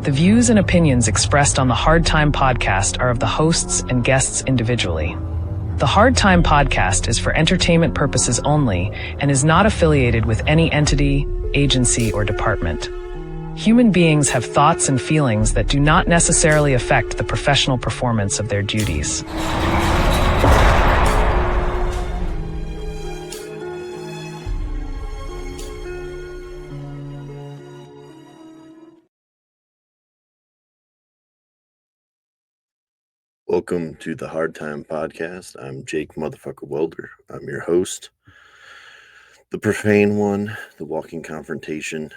The views and opinions expressed on the Hard Time Podcast are of the hosts and guests individually. The Hard Time Podcast is for entertainment purposes only and is not affiliated with any entity, agency, or department. Human beings have thoughts and feelings that do not necessarily affect the professional performance of their duties. Welcome to the Hard Time Podcast. I'm Jake Motherfucker Welder. I'm your host. The profane one, the walking confrontation,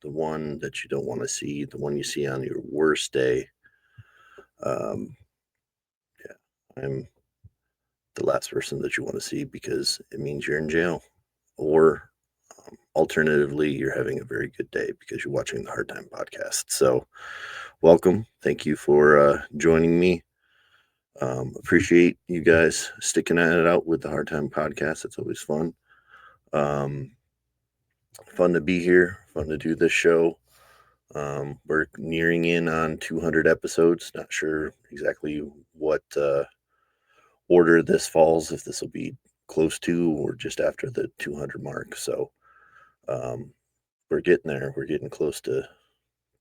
the one that you don't want to see, the one you see on your worst day. I'm the last person that you want to see because it means you're in jail. Or alternatively, you're having a very good day because you're watching the Hard Time Podcast. So welcome. Thank you for joining me. Appreciate you guys sticking at it out with the Hard Time Podcast. It's always fun. Fun to be here. Fun to do this show. We're nearing in on 200 episodes. Not sure exactly what order this falls, if this will be close to or just after the 200 mark. So we're getting there. We're getting close to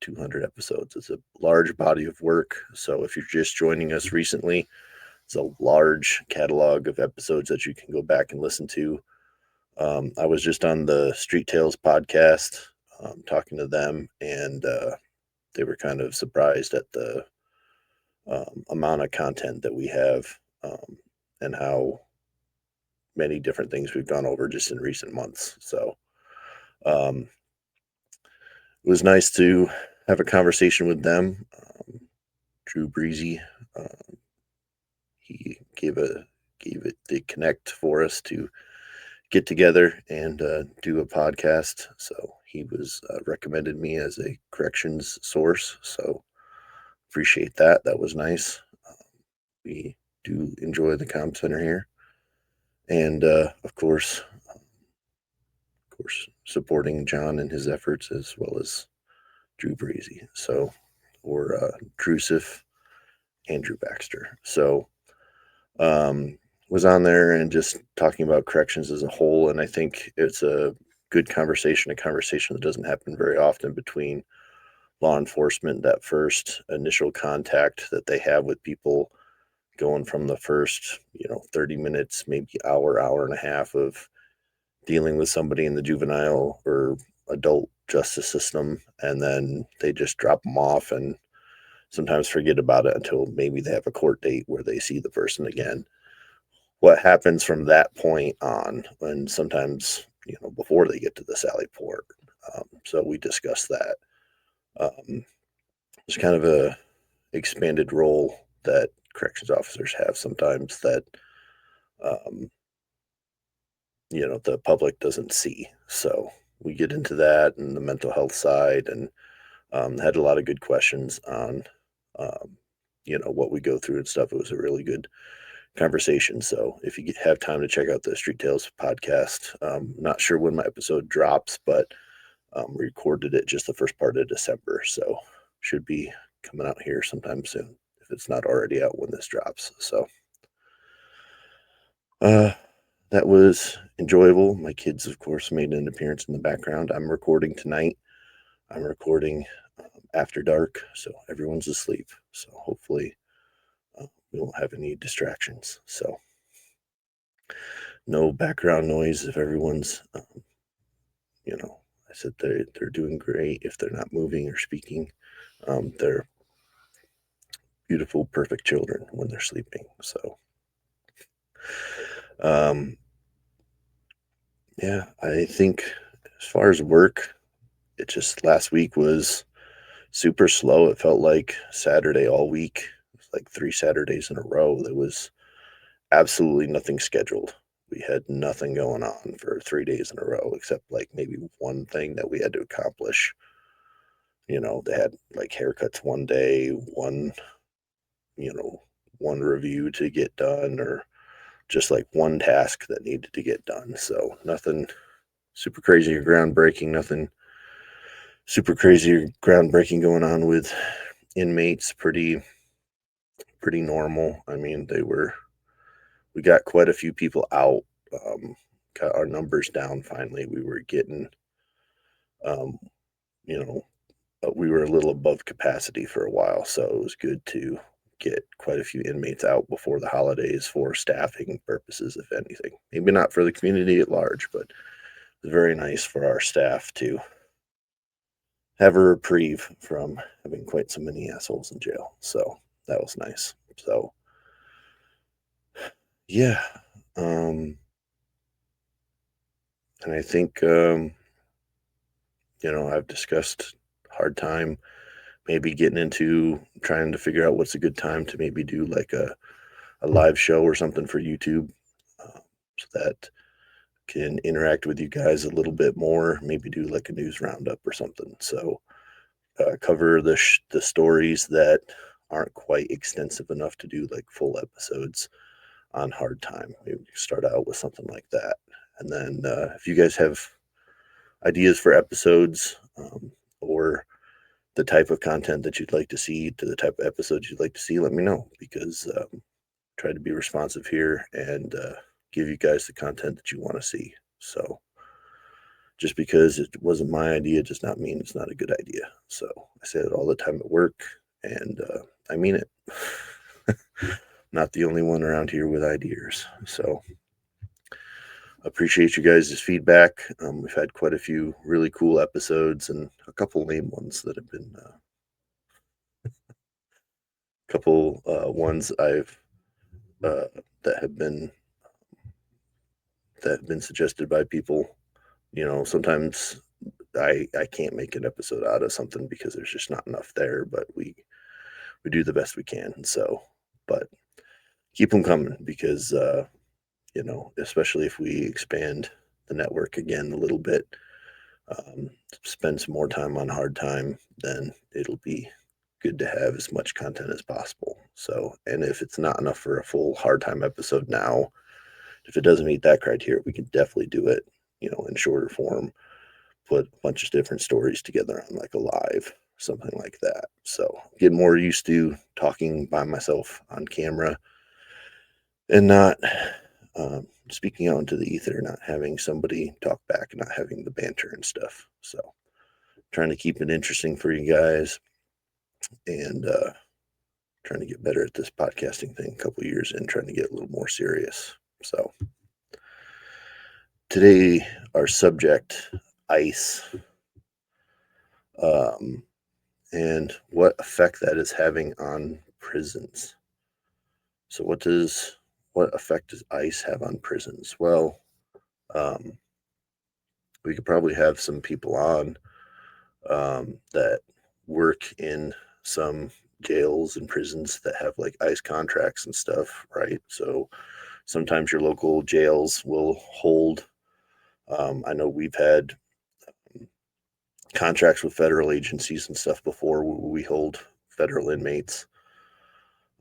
200 episodes. It's a large body of work. So if you're just joining us recently, it's a large catalog of episodes that you can go back and listen to. I was just on the Street Tales podcast talking to them, and they were kind of surprised at the amount of content that we have and how many different things we've gone over just in recent months. So it was nice to have a conversation with them. Drew Breezy, he gave it the connect for us to get together and do a podcast. So he was recommended me as a corrections source. So appreciate that. That was nice. We do enjoy the comm center here, and of course, supporting John and his efforts, as well as Drew Breezy. So, or Drusif, Andrew Baxter. So was on there and just talking about corrections as a whole, and I think it's a good conversation, a conversation that doesn't happen very often between law enforcement, that first initial contact that they have with people, going from the first 30 minutes, maybe hour and a half of dealing with somebody in the juvenile or adult justice system, and then they just drop them off and sometimes forget about it until maybe they have a court date where they see the person again. What happens from that point on, and sometimes before they get to the Sally Port. So we discussed that. It's kind of a expanded role that corrections officers have sometimes that the public doesn't see. So we get into that and the mental health side, and had a lot of good questions on what we go through and stuff. It was a really good conversation. So if you have time to check out the Street Tales podcast, not sure when my episode drops, but we recorded it just the first part of December, so should be coming out here sometime soon if it's not already out when this drops. So that was enjoyable. My kids, of course, made an appearance in the background. I'm recording tonight. I'm recording after dark, so everyone's asleep. So hopefully we won't have any distractions. So no background noise if everyone's, I said they're doing great if they're not moving or speaking. They're beautiful, perfect children when they're sleeping. So, yeah, I think as far as work, it just last week was super slow. It felt like Saturday all week. It was like 3 Saturdays in a row. There was absolutely nothing scheduled. We had nothing going on for 3 days in a row, except like maybe one thing that we had to accomplish. They had like haircuts one day, one review to get done, or just like one task that needed to get done. So nothing super crazy or groundbreaking, nothing super crazy, groundbreaking going on with inmates. Pretty normal. I mean, we got quite a few people out. Got our numbers down finally. We were getting, um, you know, we were a little above capacity for a while, so it was good to get quite a few inmates out before the holidays for staffing purposes, if anything. Maybe not for the community at large, but it was very nice for our staff to have a reprieve from having quite so many assholes in jail. So that was nice. So yeah, and I think I've discussed hard time maybe getting into trying to figure out what's a good time to maybe do like a live show or something for YouTube, so that can interact with you guys a little bit more. Maybe do like a news roundup or something. So cover the stories that aren't quite extensive enough to do like full episodes on hard time. Maybe start out with something like that, and then if you guys have ideas for episodes, or the type of content that you'd like to see, to the type of episodes you'd like to see, let me know, because try to be responsive here and give you guys the content that you want to see. So just because it wasn't my idea does not mean it's not a good idea. So I say it all the time at work, and I mean it. Not the only one around here with ideas. So appreciate you guys' feedback. We've had quite a few really cool episodes and a couple lame ones that have been couple ones I've that have been suggested by people. Sometimes I can't make an episode out of something because there's just not enough there, but we do the best we can. So, but keep them coming, because especially if we expand the network again a little bit, um, spend some more time on hard time, then it'll be good to have as much content as possible. So, and if it's not enough for a full hard time episode now, if it doesn't meet that criteria, we can definitely do it, in shorter form, put a bunch of different stories together on like a live, something like that. So get more used to talking by myself on camera and not speaking out into the ether, not having somebody talk back, not having the banter and stuff. So trying to keep it interesting for you guys, and trying to get better at this podcasting thing a couple years in, trying to get a little more serious. So today, our subject, ICE, and what effect that is having on prisons. So what effect does ICE have on prisons? Well, we could probably have some people on that work in some jails and prisons that have like ICE contracts and stuff, right? So sometimes your local jails will hold. I know we've had contracts with federal agencies and stuff before. We hold federal inmates.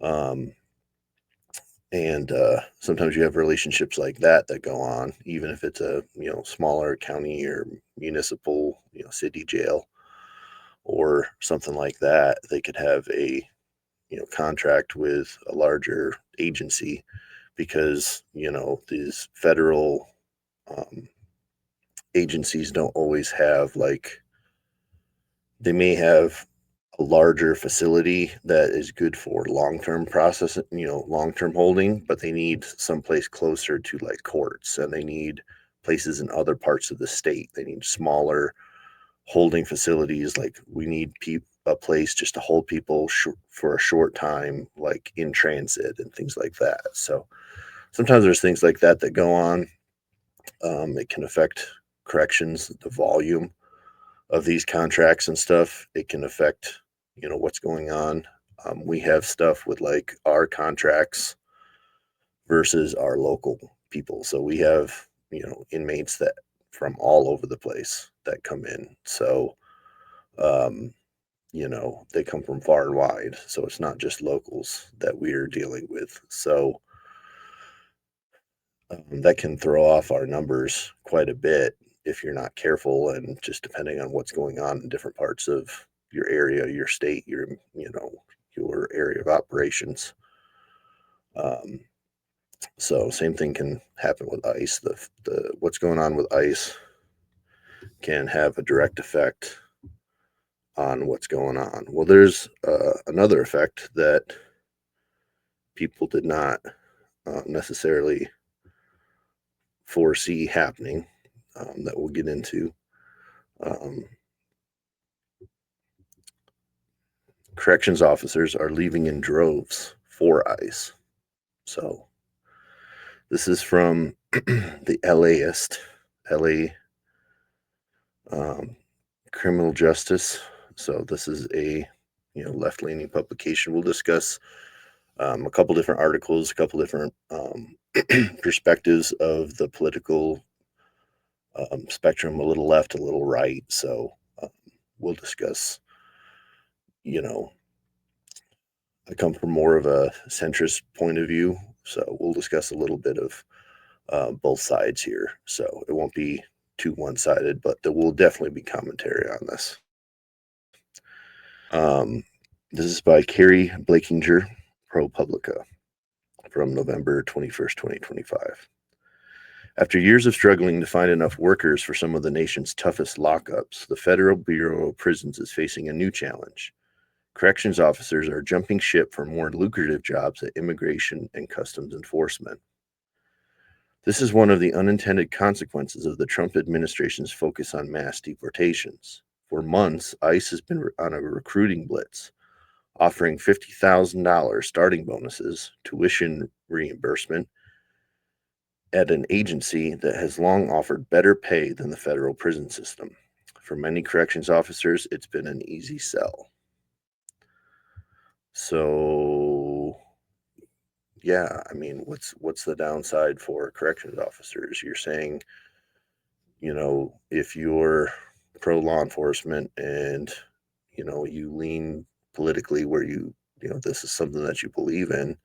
And sometimes you have relationships like that go on, even if it's a smaller county or municipal city jail or something like that. They could have a contract with a larger agency, because these federal um, agencies don't always have, like, they may have a larger facility that is good for long-term process, long-term holding, but they need someplace closer to like courts, and they need places in other parts of the state. They need smaller holding facilities. Like, we need a place just to hold people for a short time, like in transit and things like that. So sometimes there's things like that go on. It can affect corrections, the volume of these contracts and stuff. It can affect, what's going on. We have stuff with like our contracts versus our local people. So we have, inmates that from all over the place that come in. So, um, they come from far and wide. So it's not just locals that we're dealing with. So that can throw off our numbers quite a bit. if you're not careful, and just depending on what's going on in different parts of your area, your state, your area of operations. So same thing can happen with ICE. The what's going on with ICE can have a direct effect on what's going on. Well, there's another effect that people did not necessarily foresee happening, that we'll get into. Corrections officers are leaving in droves for ICE. So this is from the LAist, LA Criminal Justice. So this is a left-leaning publication. We'll discuss a couple different articles, a couple different perspectives of the political spectrum, a little left, a little right. So we'll discuss, I come from more of a centrist point of view. So we'll discuss a little bit of both sides here. So it won't be too one-sided, but there will definitely be commentary on this. This is by Carrie Blakinger, ProPublica, from November 21st, 2025. After years of struggling to find enough workers for some of the nation's toughest lockups, the Federal Bureau of Prisons is facing a new challenge. Corrections officers are jumping ship for more lucrative jobs at Immigration and Customs Enforcement. This is one of the unintended consequences of the Trump administration's focus on mass deportations. For months, ICE has been on a recruiting blitz, offering $50,000 starting bonuses, tuition reimbursement, at an agency that has long offered better pay than the federal prison system. For many corrections officers, it's been an easy sell. So, yeah, I mean, what's the downside for corrections officers? You're saying, if you're pro law enforcement and, you lean politically where this is something that you believe in,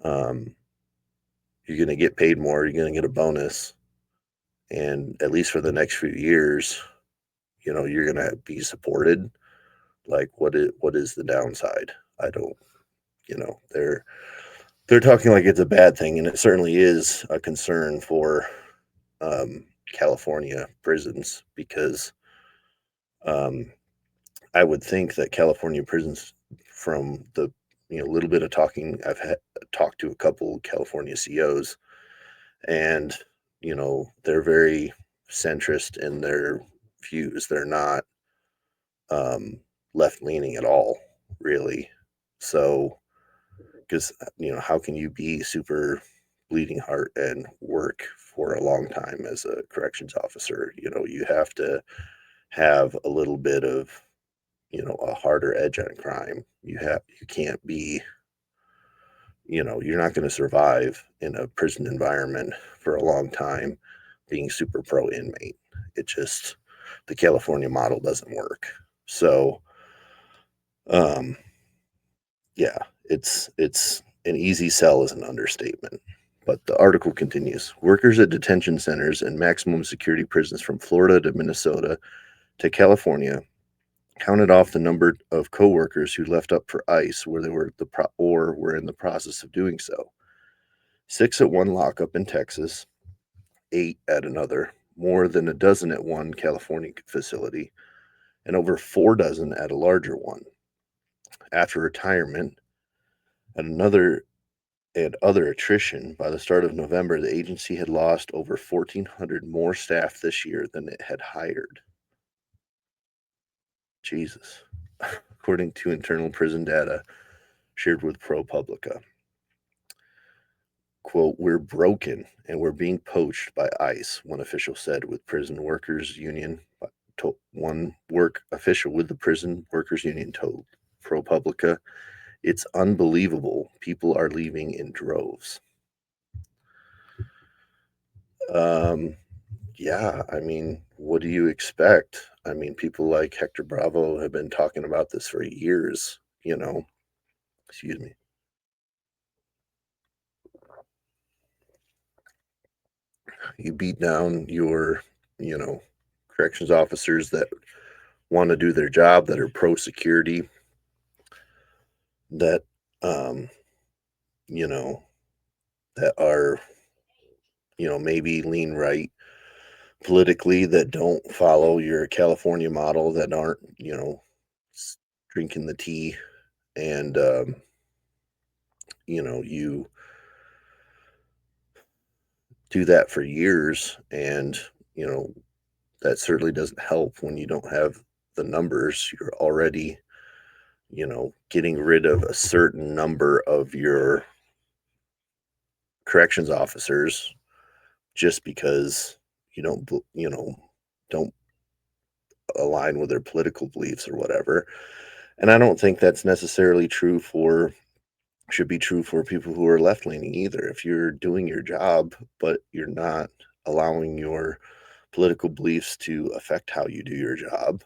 you're going to get paid more, you're going to get a bonus. And at least for the next few years, you're going to be supported. Like, what is the downside? I don't, they're talking like it's a bad thing, and it certainly is a concern for California prisons, because I would think that California prisons, from the little bit of talking I've talked to a couple California COs, and they're very centrist in their views. They're not left leaning at all, really. So, because how can you be super bleeding heart and work for a long time as a corrections officer? You have to have a little bit of a harder edge on crime. You can't be, you're not going to survive in a prison environment for a long time being super pro inmate. It just, the California model doesn't work. So, yeah, it's an easy sell is an understatement. But the article continues. Workers at detention centers and maximum security prisons from Florida to Minnesota to California counted off the number of coworkers who left up for ICE where they were were in the process of doing so. 6 at one lockup in Texas, 8 at another, more than a dozen at one California facility, and over 4 dozen at a larger one. After retirement and other attrition, by the start of November, the agency had lost over 1,400 more staff this year than it had hired. Jesus. According to internal prison data shared with ProPublica. Quote, "We're broken and we're being poached by ICE," one official said with Prison Workers Union. One work official with the Prison Workers Union told ProPublica, "It's unbelievable. People are leaving in droves." Yeah, I mean, what do you expect? I mean, people like Hector Bravo have been talking about this for years, Excuse me. You beat down your you know, corrections officers that want to do their job, that are pro security, that, um, you know, that are, maybe lean right politically, that don't follow your California model, that aren't, drinking the tea. And, you do that for years. And, you know, that certainly doesn't help when you don't have the numbers. You're already, getting rid of a certain number of your corrections officers just because don't align with their political beliefs or whatever. And I don't think that's necessarily should be true for people who are left leaning either. If you're doing your job, but you're not allowing your political beliefs to affect how you do your job,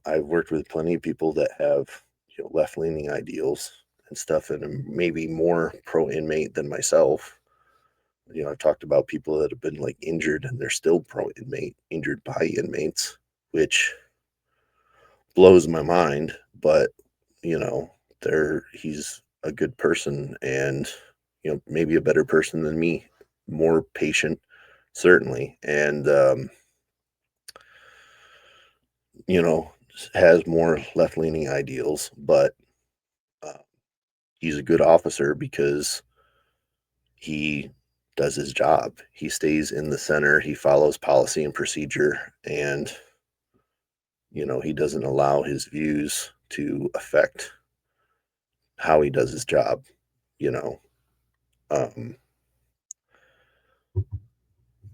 I've worked with plenty of people that have, left leaning ideals and stuff, and maybe more pro inmate than myself. I've talked about people that have been like injured and they're still pro inmate, injured by inmates, which blows my mind. But, you know, he's a good person, and, maybe a better person than me, more patient, certainly. And, you know, has more left leaning ideals, but uh, he's a good officer because he does his job. He stays in the center, he follows policy and procedure, and, he doesn't allow his views to affect how he does his job, you know. Um,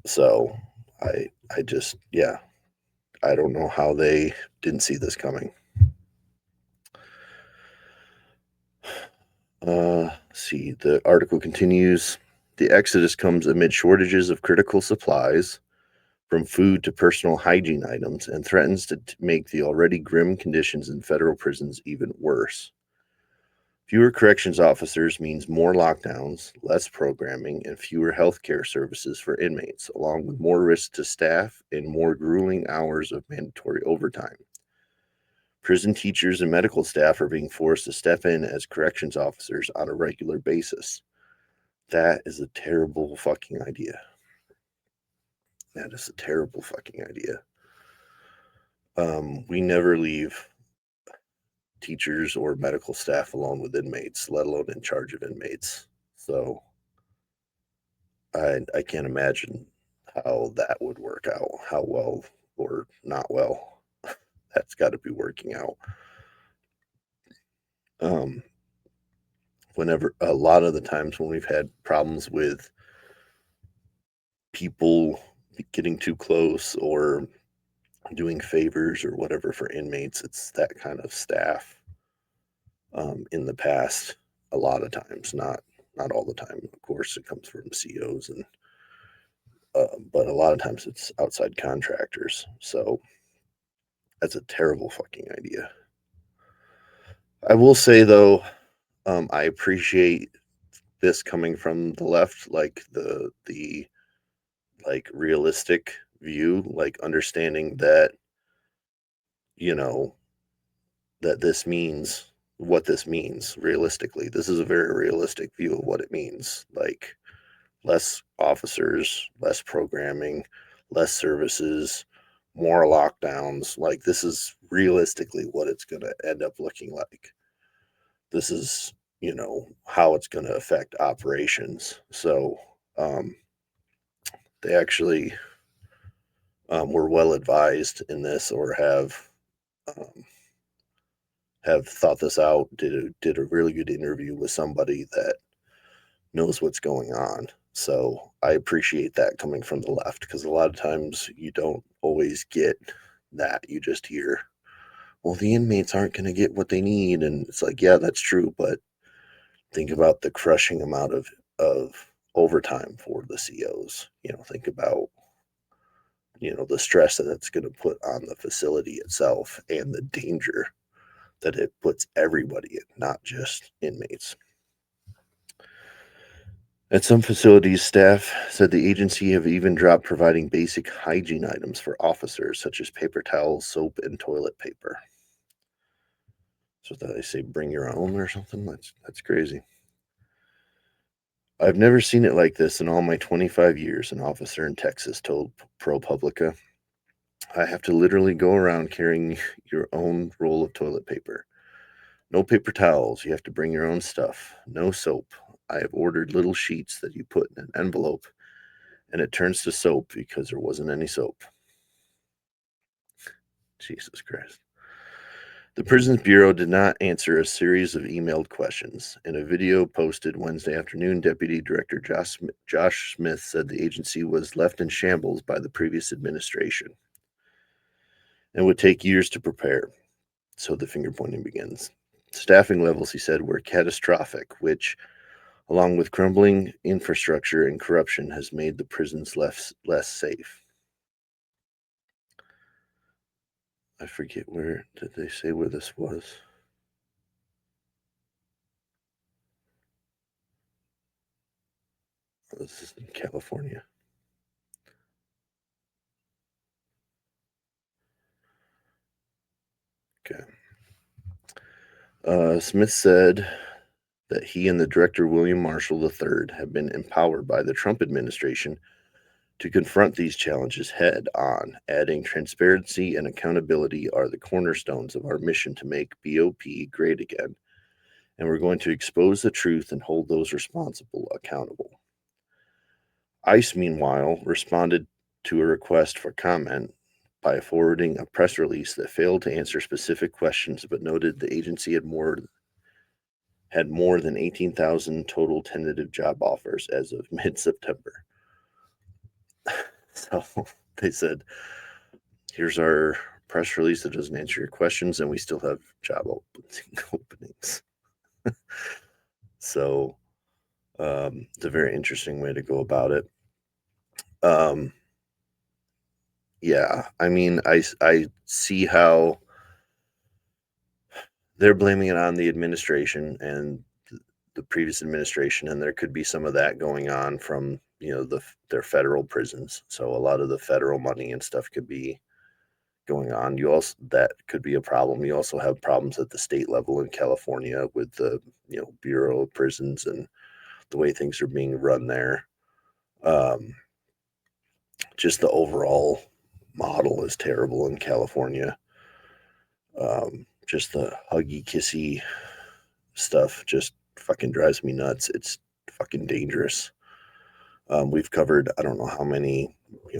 so I just, yeah, I don't know how they didn't see this coming. See, the article continues. The exodus comes amid shortages of critical supplies, from food to personal hygiene items, and threatens to make the already grim conditions in federal prisons even worse. Fewer corrections officers means more lockdowns, less programming, and fewer healthcare services for inmates, along with more risk to staff and more grueling hours of mandatory overtime. Prison teachers and medical staff are being forced to step in as corrections officers on a regular basis. That is a terrible fucking idea. That is a terrible fucking idea. We never leave teachers or medical staff alone with inmates, let alone in charge of inmates. So I can't imagine how that would work out, how well or not well that's got to be working out. Um, Whenever a lot of the times when we've had problems with people getting too close or doing favors or whatever for inmates, it's that kind of staff. In the past, a lot of times, not all the time. Of course, it comes from COs, and but a lot of times it's outside contractors. So that's a terrible fucking idea. I will say though, I appreciate this coming from the left, like the like realistic view, like understanding that, you know, that this means what this means realistically. This is a very realistic view of what it means. Like less officers, less programming, less services, more lockdowns. Like this is realistically what it's going to end up looking like. This is, how it's going to affect operations. So they actually were well advised in this, or um, have thought this out. Did a really good interview with somebody that knows what's going on. So I appreciate that coming from the left, because a lot of times you don't always get that. You just hear, well, the inmates aren't going to get what they need. And it's like, yeah, that's true. But think about the crushing amount of overtime for the COs. Think about, the stress that it's going to put on the facility itself and the danger that it puts everybody in, not just inmates. At some facilities, staff said the agency have even dropped providing basic hygiene items for officers, such as paper towels, soap, and toilet paper. So that they say bring your own or something? That's crazy. I've never seen it like this in all my 25 years, an officer in Texas told ProPublica. I have to literally go around carrying your own roll of toilet paper. No paper towels. You have to bring your own stuff. No soap. I have ordered little sheets that you put in an envelope, and it turns to soap because there wasn't any soap. Jesus Christ. The Prisons Bureau did not answer a series of emailed questions. In a video posted Wednesday afternoon, Deputy Director Josh Smith said the agency was left in shambles by the previous administration and would take years to prepare. So the finger pointing begins. Staffing levels, he said, were catastrophic, which, along with crumbling infrastructure and corruption, has made the prisons less safe. I forget where did they say where this was. This is in California. Okay. Smith said that he and the director, William Marshall III, have been empowered by the Trump administration to confront these challenges head on, adding transparency and accountability are the cornerstones of our mission to make BOP great again, and we're going to expose the truth and hold those responsible accountable. ICE, meanwhile, responded to a request for comment by forwarding a press release that failed to answer specific questions but noted the agency had more than 18,000 total tentative job offers as of mid-September. So they said, here's our press release that doesn't answer your questions, and we still have job openings. So it's a very interesting way to go about it. Yeah, I mean, I see how they're blaming it on the administration and the previous administration, and there could be some of that going on from their federal prisons. So a lot of the federal money and stuff could be going on. That could be a problem. You also have problems at the state level in California with the Bureau of Prisons and the way things are being run there. Just the overall model is terrible in California. Just the huggy kissy stuff just fucking drives me nuts. It's fucking dangerous. We've covered I don't know how many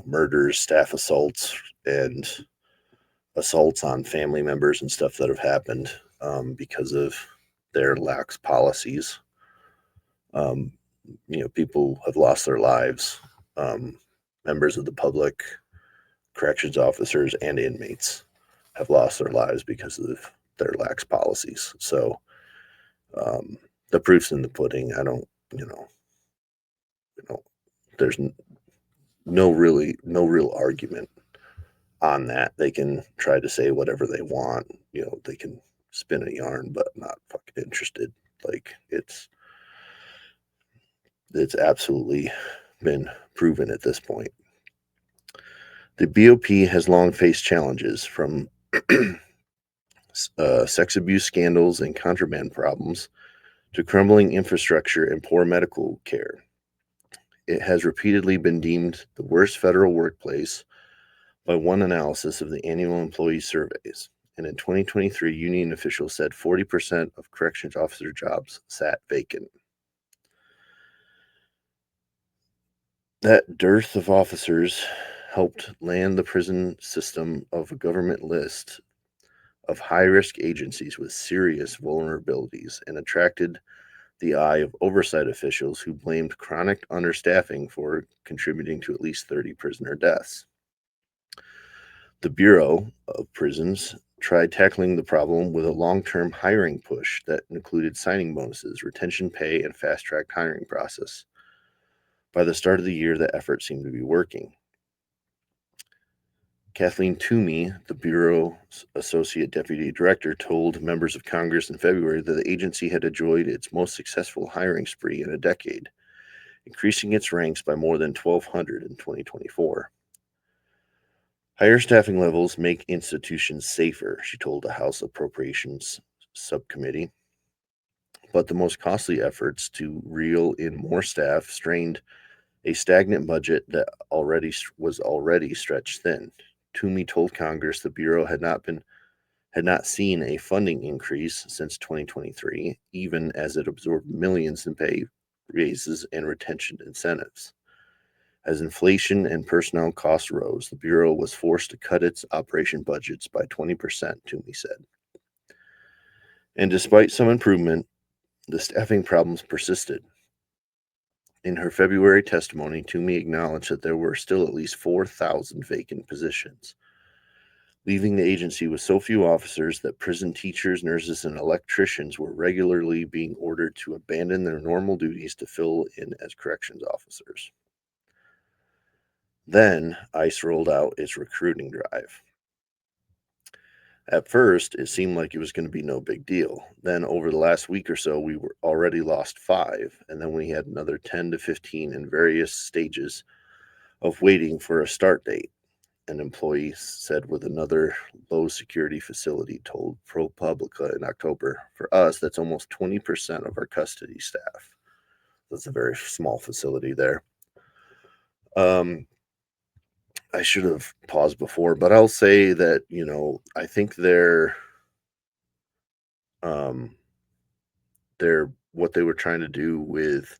murders, staff assaults, and assaults on family members and stuff that have happened because of their lax policies. People have lost their lives. Members of the public, corrections officers, and inmates have lost their lives because of their lax policies. So the proof's in the pudding. I don't, there's no real argument on that. They can try to say whatever they want. They can spin a yarn, but I'm not fucking interested. Like it's absolutely been proven at this point. The BOP has long faced challenges from sex abuse scandals and contraband problems to crumbling infrastructure and poor medical care. It has repeatedly been deemed the worst federal workplace by one analysis of the annual employee surveys. And in 2023, union officials said 40% of corrections officer jobs sat vacant. That dearth of officers helped land the prison system of a government list of high-risk agencies with serious vulnerabilities and attracted the eye of oversight officials who blamed chronic understaffing for contributing to at least 30 prisoner deaths. The Bureau of Prisons tried tackling the problem with a long-term hiring push that included signing bonuses, retention pay, and fast-tracked hiring process. By the start of the year, the effort seemed to be working. Kathleen Toomey, the Bureau's Associate Deputy Director, told members of Congress in February that the agency had enjoyed its most successful hiring spree in a decade, increasing its ranks by more than 1,200 in 2024. Higher staffing levels make institutions safer, she told the House Appropriations Subcommittee. But the most costly efforts to reel in more staff strained a stagnant budget that was already stretched thin. Toomey told Congress the Bureau had not seen a funding increase since 2023, even as it absorbed millions in pay raises and retention incentives. As inflation and personnel costs rose, the Bureau was forced to cut its operation budgets by 20%, Toomey said. And despite some improvement, the staffing problems persisted. In her February testimony, Toomey acknowledged that there were still at least 4,000 vacant positions, leaving the agency with so few officers that prison teachers, nurses, and electricians were regularly being ordered to abandon their normal duties to fill in as corrections officers. Then ICE rolled out its recruiting drive. At first, it seemed like it was going to be no big deal. Then, over the last week or so, we were already lost 5, and then we had another 10 to 15 in various stages of waiting for a start date, an employee said with another low-security facility told ProPublica in October. For us, that's almost 20% of our custody staff. That's a very small facility there. I should have paused before, but I'll say that, I think they're what they were trying to do with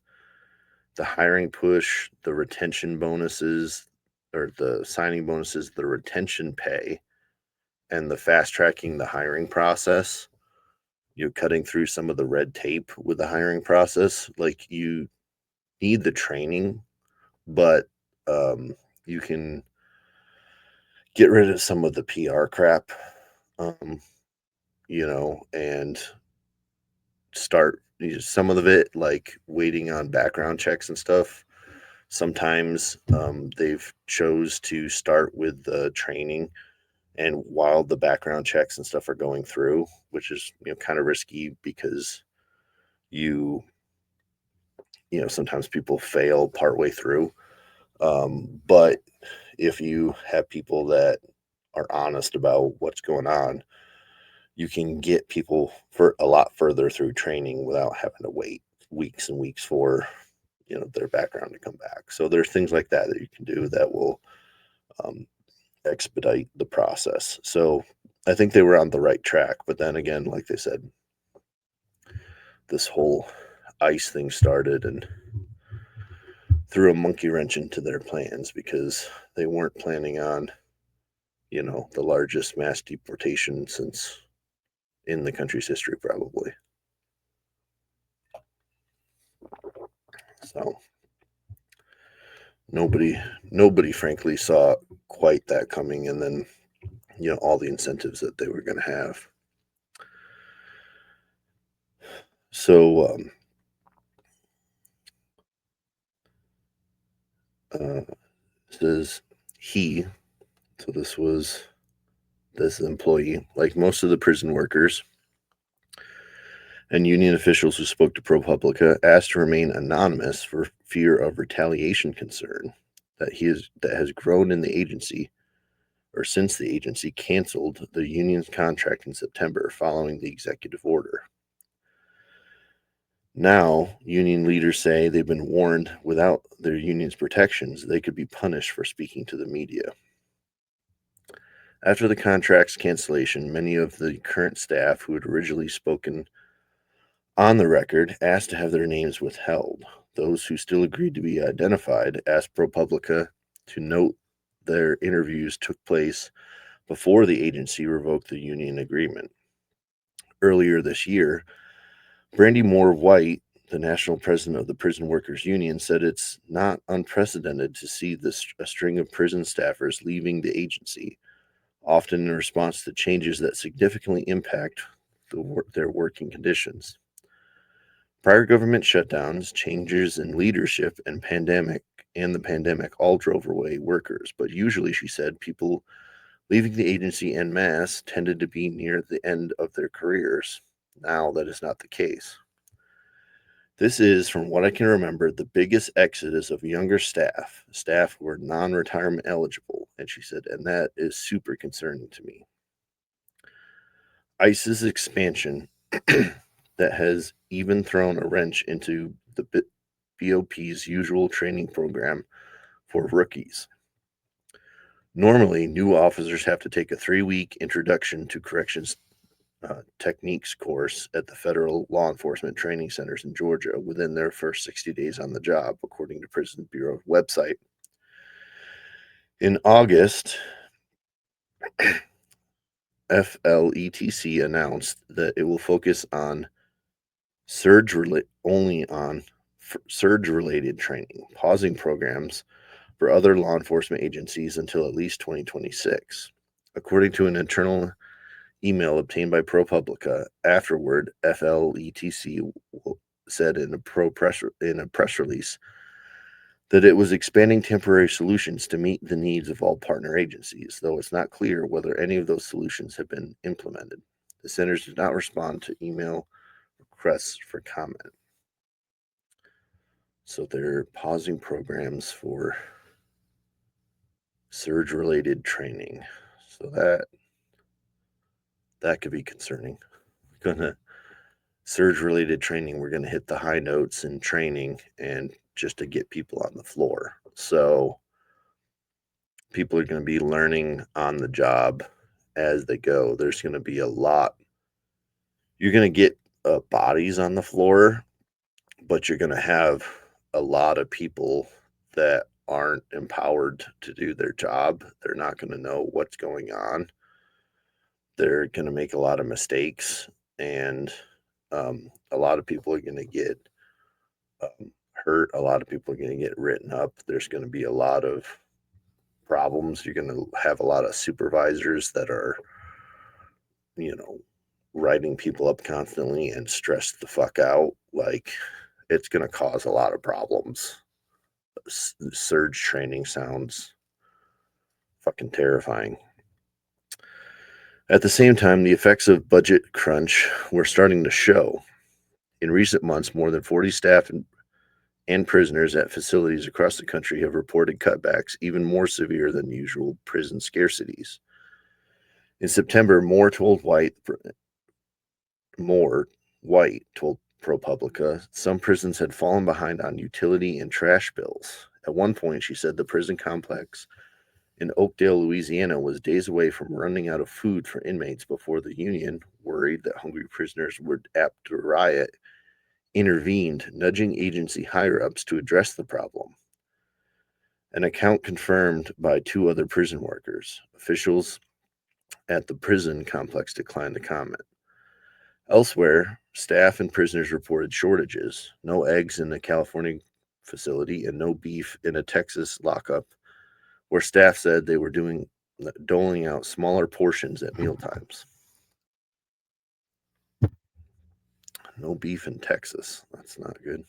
the hiring push, the retention bonuses, or the signing bonuses, the retention pay, and the fast tracking the hiring process, cutting through some of the red tape with the hiring process. Like, you need the training, but you can get rid of some of the PR crap, and start some of it, like waiting on background checks and stuff. Sometimes they've chose to start with the training and while the background checks and stuff are going through, which is kind of risky because sometimes people fail partway through. But if you have people that are honest about what's going on, you can get people for a lot further through training without having to wait weeks and weeks for their background to come back. So there's things like that you can do that will expedite the process. So I think they were on the right track. But then again, like they said, this whole ICE thing started and threw a monkey wrench into their plans because they weren't planning on, the largest mass deportation since in the country's history, probably. So nobody frankly saw quite that coming, and then all the incentives that they were going to have. So says he, so this employee, like most of the prison workers and union officials who spoke to ProPublica, asked to remain anonymous for fear of retaliation concern that has grown in the agency, or since the agency canceled the union's contract in September following the executive order. Now, union leaders say they've been warned without their union's protections, they could be punished for speaking to the media. After the contract's cancellation, many of the current staff who had originally spoken on the record asked to have their names withheld. Those who still agreed to be identified asked ProPublica to note their interviews took place before the agency revoked the union agreement. Earlier this year, Brandy Moore White, the national president of the Prison Workers Union, said it's not unprecedented to see a string of prison staffers leaving the agency, often in response to changes that significantly impact their working conditions. Prior government shutdowns, changes in leadership, and the pandemic all drove away workers. But usually, she said, people leaving the agency en masse tended to be near the end of their careers. Now that is not the case. This is, from what I can remember, the biggest exodus of younger staff who are non-retirement eligible. And she said, and that is super concerning to me. ICE's expansion that has even thrown a wrench into the BOP's usual training program for rookies. Normally, new officers have to take a 3-week introduction to corrections techniques course at the federal law enforcement training centers in Georgia within their first 60 days on the job, according to Prison Bureau's website. In August, FLETC announced that it will focus on surge-related training, pausing programs for other law enforcement agencies until at least 2026. According to an internal email obtained by ProPublica, afterward, FLETC said in a press release that it was expanding temporary solutions to meet the needs of all partner agencies, though it's not clear whether any of those solutions have been implemented. The centers did not respond to email requests for comment. So they're pausing programs for surge-related training. So that could be concerning. Surge-related training, we're going to hit the high notes in training and just to get people on the floor. So people are going to be learning on the job as they go. There's going to be a lot. You're going to get bodies on the floor, but you're going to have a lot of people that aren't empowered to do their job. They're not going to know what's going on. They're going to make a lot of mistakes, and a lot of people are going to get hurt. A lot of people are going to get written up. There's going to be a lot of problems. You're going to have a lot of supervisors that are, writing people up constantly and stressed the fuck out. Like, it's going to cause a lot of problems. Surge training sounds fucking terrifying. At the same time, the effects of budget crunch were starting to show. In recent months, more than 40 staff and prisoners at facilities across the country have reported cutbacks even more severe than usual prison scarcities. In September, Moore told ProPublica some prisons had fallen behind on utility and trash bills. At one point, she said the prison complex in Oakdale, Louisiana, was days away from running out of food for inmates before the union, worried that hungry prisoners were apt to riot, intervened, nudging agency higher-ups to address the problem. An account confirmed by 2 other prison workers. Officials at the prison complex declined to comment. Elsewhere, staff and prisoners reported shortages. No eggs in the California facility and no beef in a Texas lockup, where staff said they were doling out smaller portions at mealtimes. No beef in Texas. That's not good.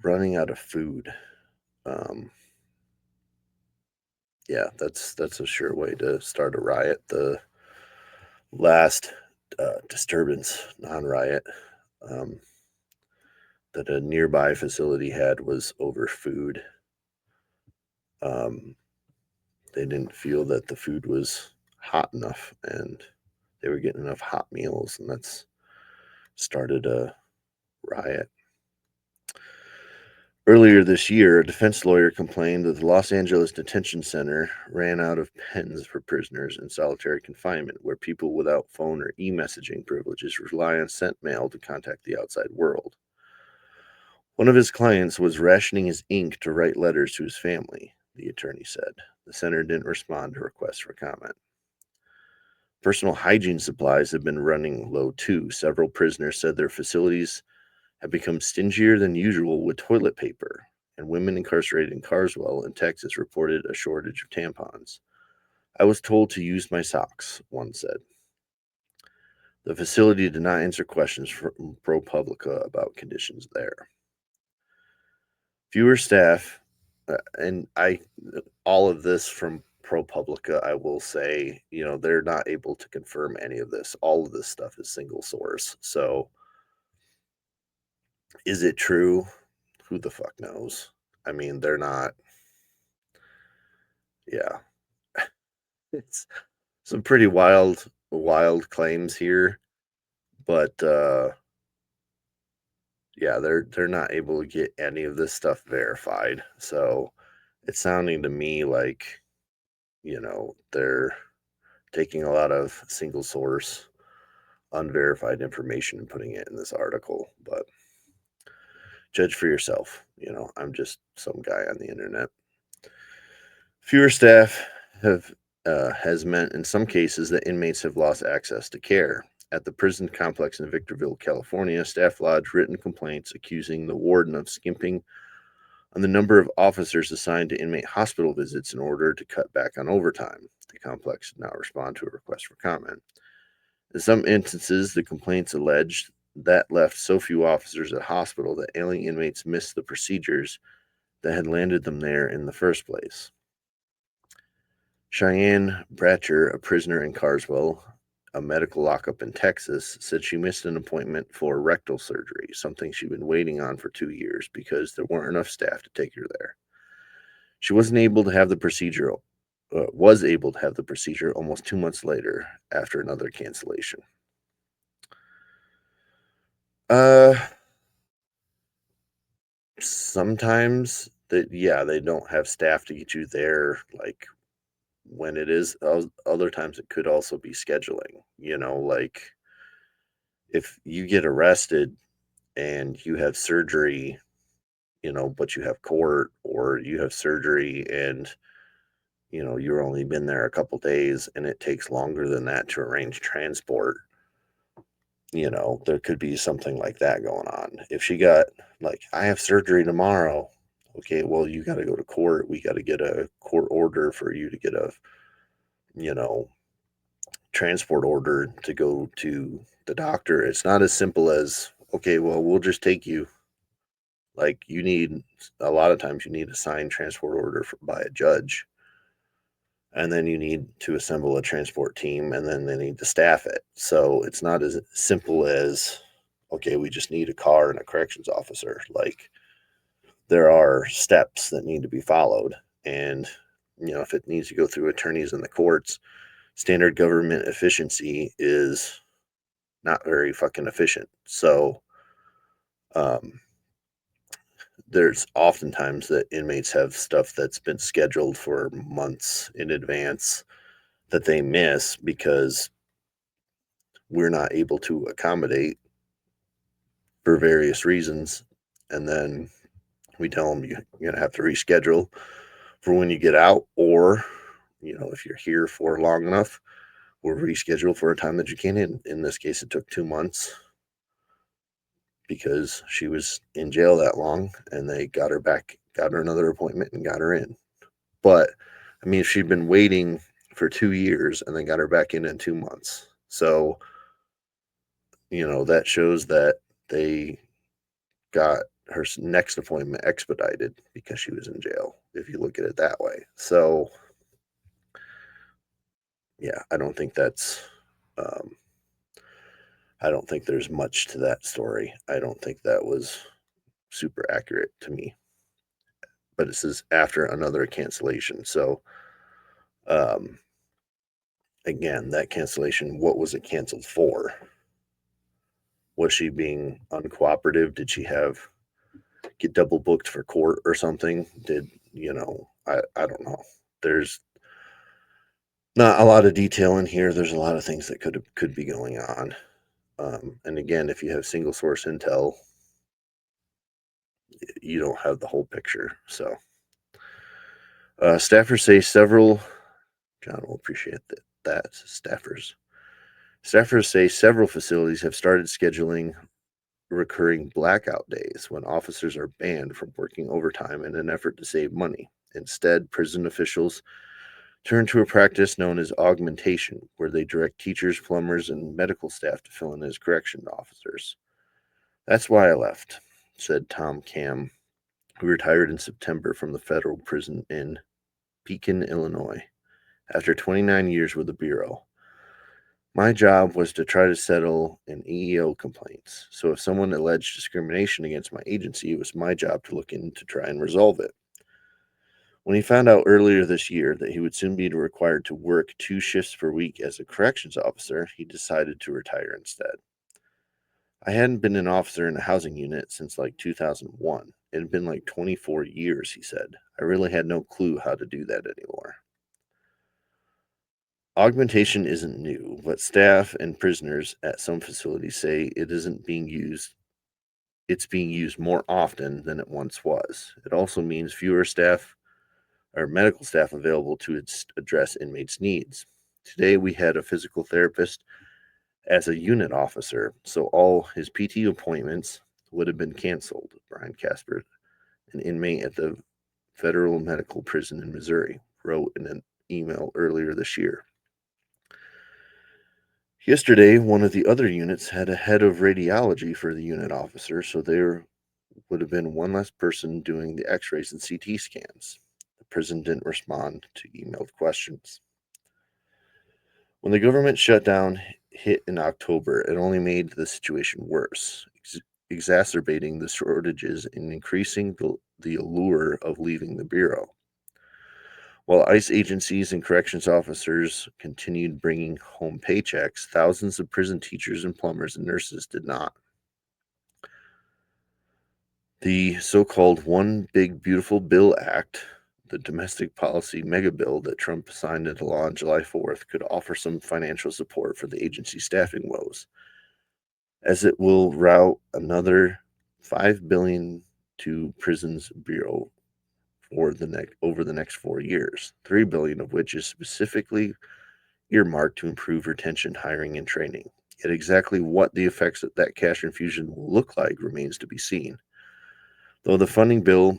Running out of food. Yeah, that's a sure way to start a riot. The last disturbance, non-riot, that a nearby facility had was over food. They didn't feel that the food was hot enough and they were getting enough hot meals, and that's started a riot. Earlier this year, a defense lawyer complained that the Los Angeles Detention Center ran out of pens for prisoners in solitary confinement, where people without phone or e-messaging privileges rely on sent mail to contact the outside world. One of his clients was rationing his ink to write letters to his family, the attorney said. The center didn't respond to requests for comment. Personal hygiene supplies have been running low too. Several prisoners said their facilities have become stingier than usual with toilet paper, and women incarcerated in Carswell in Texas reported a shortage of tampons. I was told to use my socks, one said. The facility did not answer questions from ProPublica about conditions there. Fewer staff, and all of this from ProPublica, I will say, they're not able to confirm any of this. All of this stuff is single source. So Is it true? Who the fuck knows? I mean, they're not. Yeah, it's some pretty wild claims here, but yeah, they're not able to get any of this stuff verified. So it's sounding to me like, they're taking a lot of single source, unverified information and putting it in this article. But judge for yourself. I'm just some guy on the internet. Fewer staff has meant in some cases that inmates have lost access to care. At the prison complex in Victorville, California, staff lodged written complaints accusing the warden of skimping on the number of officers assigned to inmate hospital visits in order to cut back on overtime. The complex did not respond to a request for comment. In some instances, the complaints alleged that left so few officers at hospital that ailing inmates missed the procedures that had landed them there in the first place. Cheyenne Bratcher, a prisoner in Carswell, a medical lockup in Texas, said she missed an appointment for rectal surgery, something she'd been waiting on for 2 years because there weren't enough staff to take her there. She was able to have the procedure almost 2 months later after another cancellation. Sometimes they don't have staff to get you there, like when it is. Other times it could also be scheduling, like if you get arrested and you have surgery, but you have court, or you have surgery and you're only been there a couple days and it takes longer than that to arrange transport. There could be something like that going on. If she got, like, I have surgery tomorrow. Okay, well, you got to go to court. We got to get a court order for you to get a, you know, transport order to go to the doctor. It's not as simple as, okay, well, we'll just take you. Like, a lot of times you need a signed transport order by a judge. And then you need to assemble a transport team, and then they need to staff it. So it's not as simple as, okay, we just need a car and a corrections officer. Like, there are steps that need to be followed. And, if it needs to go through attorneys in the courts, standard government efficiency is not very fucking efficient. So, um, there's oftentimes that inmates have stuff that's been scheduled for months in advance that they miss because we're not able to accommodate for various reasons. And then we tell them you're going to have to reschedule for when you get out, or, if you're here for long enough, we'll reschedule for a time that you can. In this case, it took 2 months because she was in jail that long, and they got her another appointment and got her in. But I mean, she'd been waiting for 2 years and they got her back in 2 months. So, that shows that they got her next appointment expedited because she was in jail, if you look at it that way. So, yeah, I don't think there's much to that story. I don't think that was super accurate to me. But it says after another cancellation. So, again, that cancellation, what was it canceled for? Was she being uncooperative? Did she get double booked for court or something? I don't know. There's not a lot of detail in here. There's a lot of things that could be going on. And again, if you have single source intel, you don't have the whole picture. So, staffers say several. John will appreciate that. Staffers say several facilities have started scheduling recurring blackout days when officers are banned from working overtime in an effort to save money. Instead, prison officials turn to a practice known as augmentation, where they direct teachers, plumbers, and medical staff to fill in as correction officers. That's why I left, said Tom Cam, who retired in September from the federal prison in Pekin, Illinois, after 29 years with the Bureau. My job was to try to settle an EEO complaints. So if someone alleged discrimination against my agency, it was my job to look in to try and resolve it. When he found out earlier this year that he would soon be required to work 2 shifts per week as a corrections officer, he decided to retire instead. I hadn't been an officer in a housing unit since like 2001. It had been like 24 years, he said. I really had no clue how to do that anymore. Augmentation isn't new, but staff and prisoners at some facilities say it isn't being used. It's being used more often than it once was. It also means fewer staff or medical staff available to address inmates' needs. Today we had a physical therapist as a unit officer, so all his PT appointments would have been canceled. Brian Casper, an inmate at the federal medical prison in Missouri, wrote in an email earlier this year. Yesterday, one of the other units had a head of radiology for the unit officer, so there would have been one less person doing the x-rays and CT scans. The prison didn't respond to emailed questions. When the government shutdown hit in October, it only made the situation worse, exacerbating the shortages and increasing the allure of leaving the Bureau. While ICE agencies and corrections officers continued bringing home paychecks, thousands of prison teachers and plumbers and nurses did not. The so-called One Big Beautiful Bill Act, the domestic policy mega bill that Trump signed into law on July 4th, could offer some financial support for the agency's staffing woes, as it will route another $5 billion to Prisons Bureau over the next 4 years, $3 billion of which is specifically earmarked to improve retention, hiring, and training. Yet exactly what the effects of that cash infusion will look like remains to be seen. Though the funding bill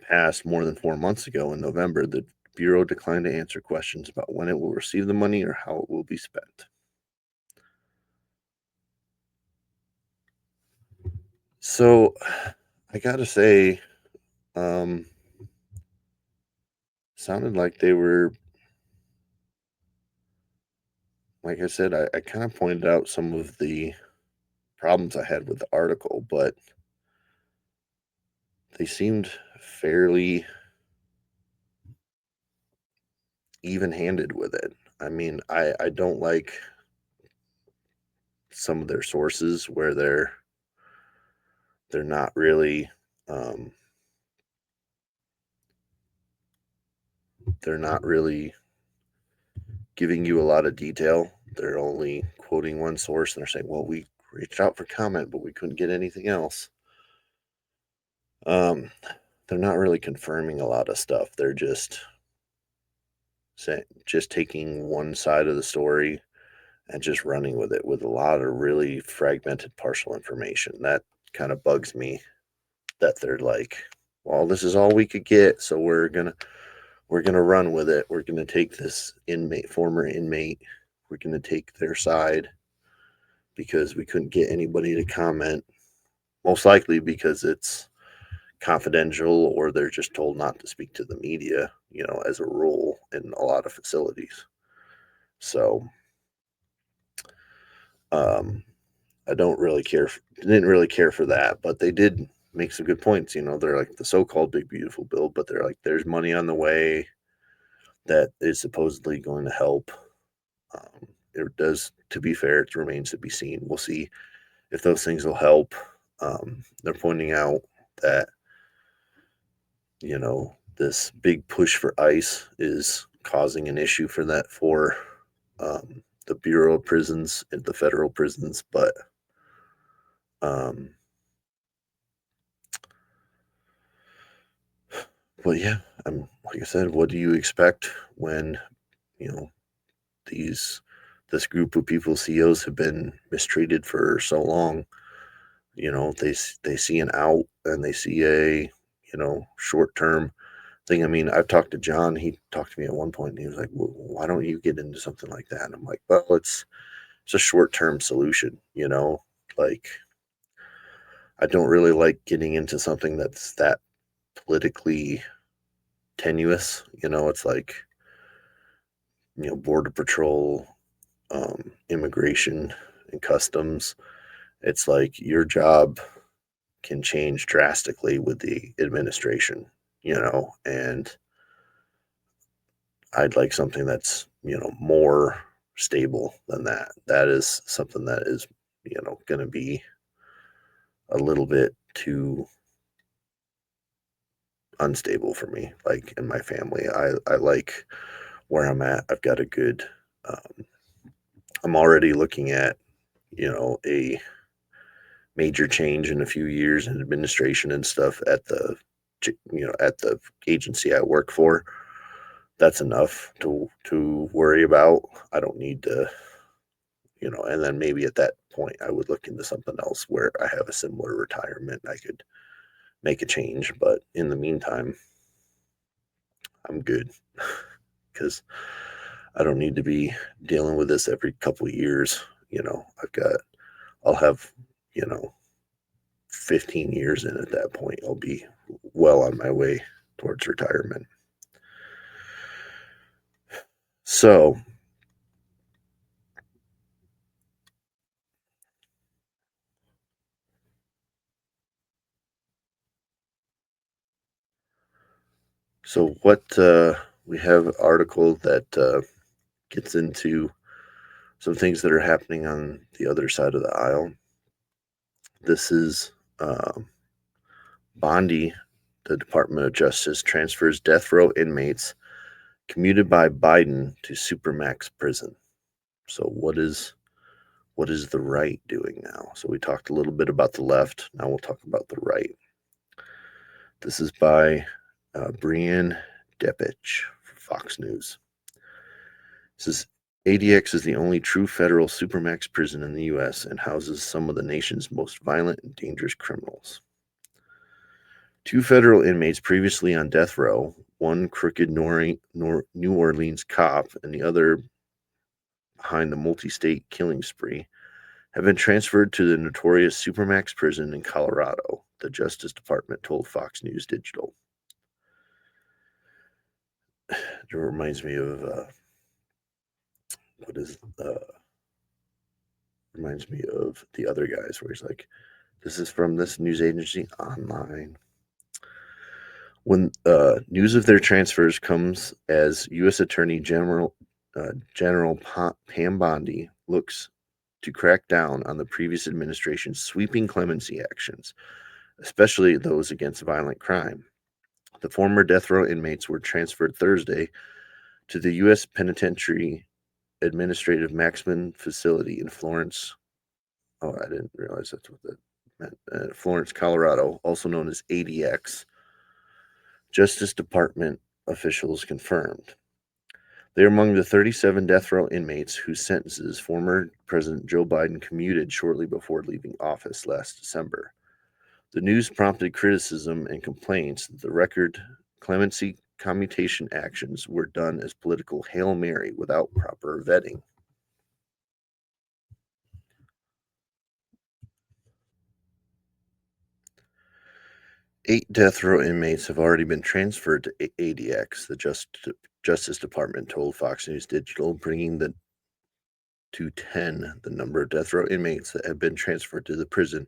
passed more than 4 months ago in November, the Bureau declined to answer questions about when it will receive the money or how it will be spent. So, I gotta say, um, sounded like they were, like I said, I kind of pointed out some of the problems I had with the article, but they seemed fairly even-handed with it. I mean, I don't like some of their sources where they're not really um, they're not really giving you a lot of detail. They're only quoting one source and they're saying, "Well, we reached out for comment, but we couldn't get anything else." Um, they're not really confirming a lot of stuff. They're just taking one side of the story and just running with it with a lot of really fragmented partial information. That kind of bugs me that they're like, well, this is all we could get, so we're gonna run with it. We're gonna take this former inmate, we're gonna take their side because we couldn't get anybody to comment. Most likely because it's confidential or they're just told not to speak to the media, as a rule in a lot of facilities. So um I don't really care. Didn't really care for that, but they did make some good points. They're like the so-called big beautiful bill, but they're like, there's money on the way that is supposedly going to help. It does, to be fair, it remains to be seen. We'll see if those things will help. They're pointing out that this big push for ICE is causing an issue for the Bureau of Prisons and the federal prisons, but um, Well, yeah, like I said, what do you expect when, you know, these this group of people, CEOs, have been mistreated for so long? They see an out and they see a, short term thing. I mean, I've talked to John. He talked to me at one point, and he was like, well, "Why don't you get into something like that?" And I'm like, "Well, it's a short term solution, Like, I don't really like getting into something that's that politically tenuous. It's like, Border Patrol immigration and customs. It's like your job can change drastically with the administration, and I'd like something that's, more stable than that. That is something that is, going to be a little bit too unstable for me, like in my family. I like where I'm at. I've got a good, um, I'm already looking at, a major change in a few years in administration and stuff at the agency I work for. That's enough to worry about. I don't need to, and then maybe at that point I would look into something else where I have a similar retirement. I could make a change, but in the meantime, I'm good because I don't need to be dealing with this every couple of years. I'll have, you know, 15 years in at that point. I'll be well on my way towards retirement. So, we have an article that gets into some things that are happening on the other side of the aisle. This is Bondi, the Department of Justice, transfers death row inmates commuted by Biden to Supermax prison. So what is the right doing now? So we talked a little bit about the left. Now we'll talk about the right. This is by Brian Depich for Fox News. This is ADX is the only true federal Supermax prison in the U.S. and houses some of the nation's most violent and dangerous criminals. 2 federal inmates previously on death row, one crooked New Orleans cop and the other behind the multi-state killing spree, have been transferred to the notorious Supermax prison in Colorado, the Justice Department told Fox News Digital. It reminds me of reminds me of the other guys where he's like, this is from this news agency online. When news of their transfers comes as U.S. Attorney General Pam Bondi looks to crack down on the previous administration's sweeping clemency actions, especially those against violent crime. The former death row inmates were transferred Thursday to the U.S. Penitentiary Administrative Maximum Facility in Florence. Oh, I didn't realize that's what that meant. Florence, Colorado, also known as ADX. Justice Department officials confirmed. They are among the 37 death row inmates whose sentences former President Joe Biden commuted shortly before leaving office last December. The news prompted criticism and complaints that the record clemency commutation actions were done as political Hail Mary without proper vetting. Eight death row inmates have already been transferred to ADX, the Justice Department told Fox News Digital, bringing to 10 the number of death row inmates that have been transferred to the prison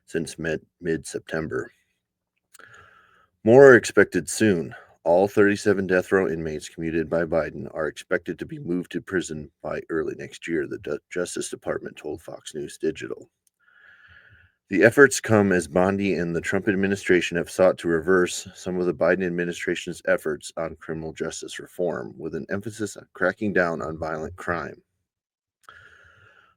since mid-September. More are expected soon. All 37 death row inmates commuted by Biden are expected to be moved to prison by early next year, the Justice Department told Fox News Digital. The efforts come as Bondi and the Trump administration have sought to reverse some of the Biden administration's efforts on criminal justice reform, with an emphasis on cracking down on violent crime.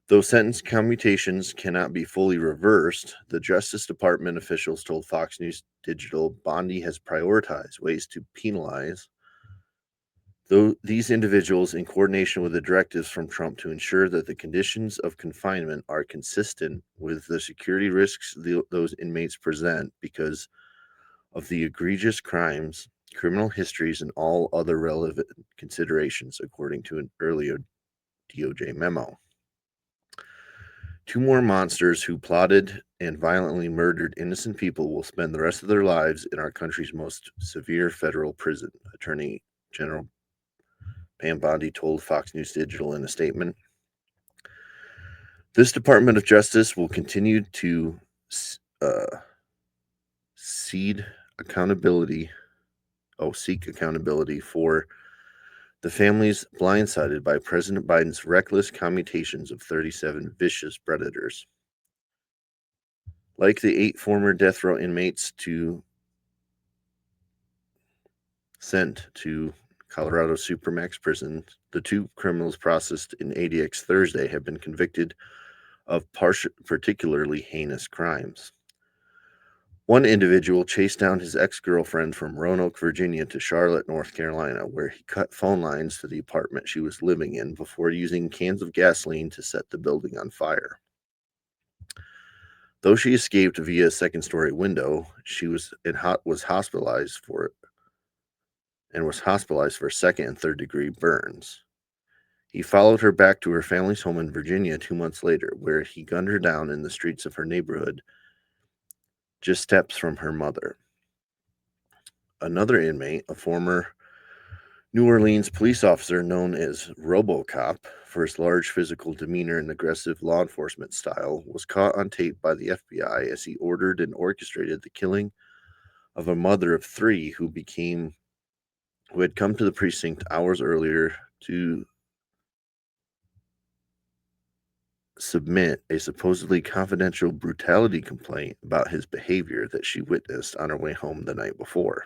Though sentence commutations cannot be fully reversed, the Justice Department officials told Fox News Digital Bondi has prioritized ways to penalize these individuals in coordination with the directives from Trump to ensure that the conditions of confinement are consistent with the security risks those inmates present because of the egregious crimes, criminal histories, and all other relevant considerations, according to an earlier DOJ memo. 2 more monsters who plotted and violently murdered innocent people will spend the rest of their lives in our country's most severe federal prison, Attorney General Pam Bondi told Fox News Digital in a statement. This Department of Justice will continue to seek accountability for the families blindsided by President Biden's reckless commutations of 37 vicious predators. Like the 8 former death row inmates sent to Colorado Supermax prison, the 2 criminals processed in ADX Thursday have been convicted of particularly heinous crimes. One individual chased down his ex-girlfriend from Roanoke, Virginia to Charlotte, North Carolina, where he cut phone lines to the apartment she was living in before using cans of gasoline to set the building on fire. Though she escaped via a second-story window, she was hospitalized for second and third degree burns. He followed her back to her family's home in Virginia 2 months later, where he gunned her down in the streets of her neighborhood, just steps from her mother. Another inmate, a former New Orleans police officer known as RoboCop for his large physical demeanor and aggressive law enforcement style, was caught on tape by the FBI as he ordered and orchestrated the killing of a mother of 3 who had come to the precinct hours earlier to submit a supposedly confidential brutality complaint about his behavior that she witnessed on her way home the night before.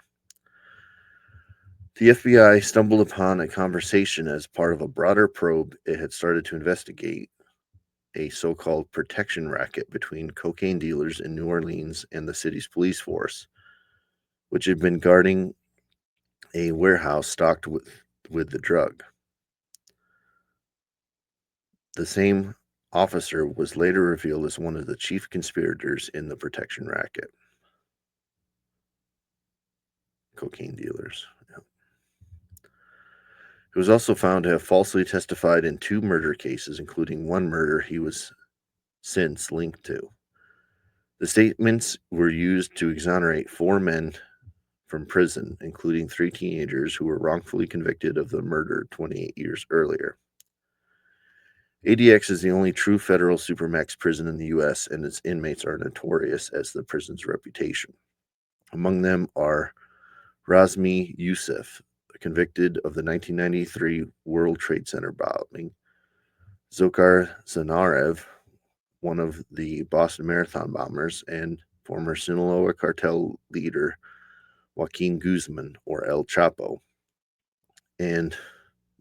The FBI stumbled upon a conversation as part of a broader probe it had started to investigate a so-called protection racket between cocaine dealers in New Orleans and the city's police force, which had been guarding a warehouse stocked with the drug. The same officer was later revealed as one of the chief conspirators in the protection racket. Cocaine dealers. Yeah. He was also found to have falsely testified in 2 murder cases, including one murder he was since linked to. The statements were used to exonerate 4 men from prison, including 3 teenagers who were wrongfully convicted of the murder 28 years earlier. ADX is the only true federal supermax prison in the U.S., and its inmates are notorious as the prison's reputation. Among them are Razmi Youssef, convicted of the 1993 World Trade Center bombing, Dzhokhar Tsarnaev, one of the Boston Marathon bombers, and former Sinaloa cartel leader Joaquin Guzman, or El Chapo, and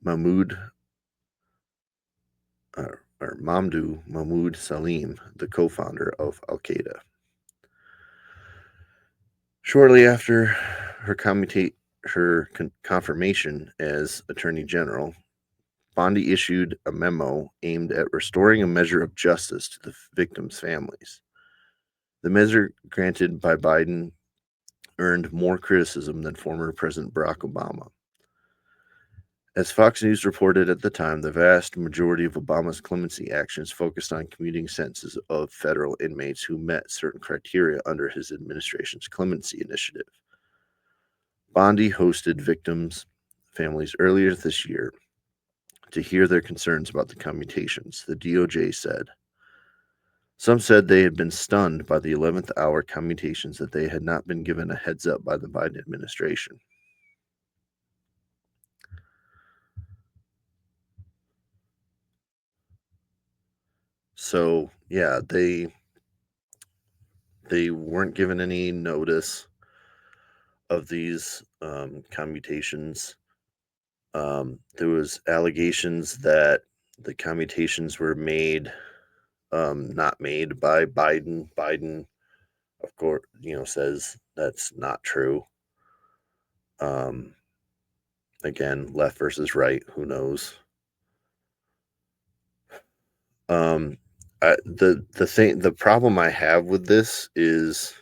Mamdouh Mahmoud Salim, the co-founder of Al-Qaeda. Shortly after her confirmation as Attorney General, Bondi issued a memo aimed at restoring a measure of justice to the victims' families. The measure granted by Biden earned more criticism than former President Barack Obama. As Fox News reported at the time, the vast majority of Obama's clemency actions focused on commuting sentences of federal inmates who met certain criteria under his administration's clemency initiative. Bondi hosted victims' families earlier this year to hear their concerns about the commutations, the DOJ said. Some said they had been stunned by the 11th hour commutations, that they had not been given a heads up by the Biden administration. So, yeah, they weren't given any notice of these commutations. There was allegations that the commutations were not made by Biden. Biden, of course, says that's not true. Again, left versus right, who knows? The problem I have with this is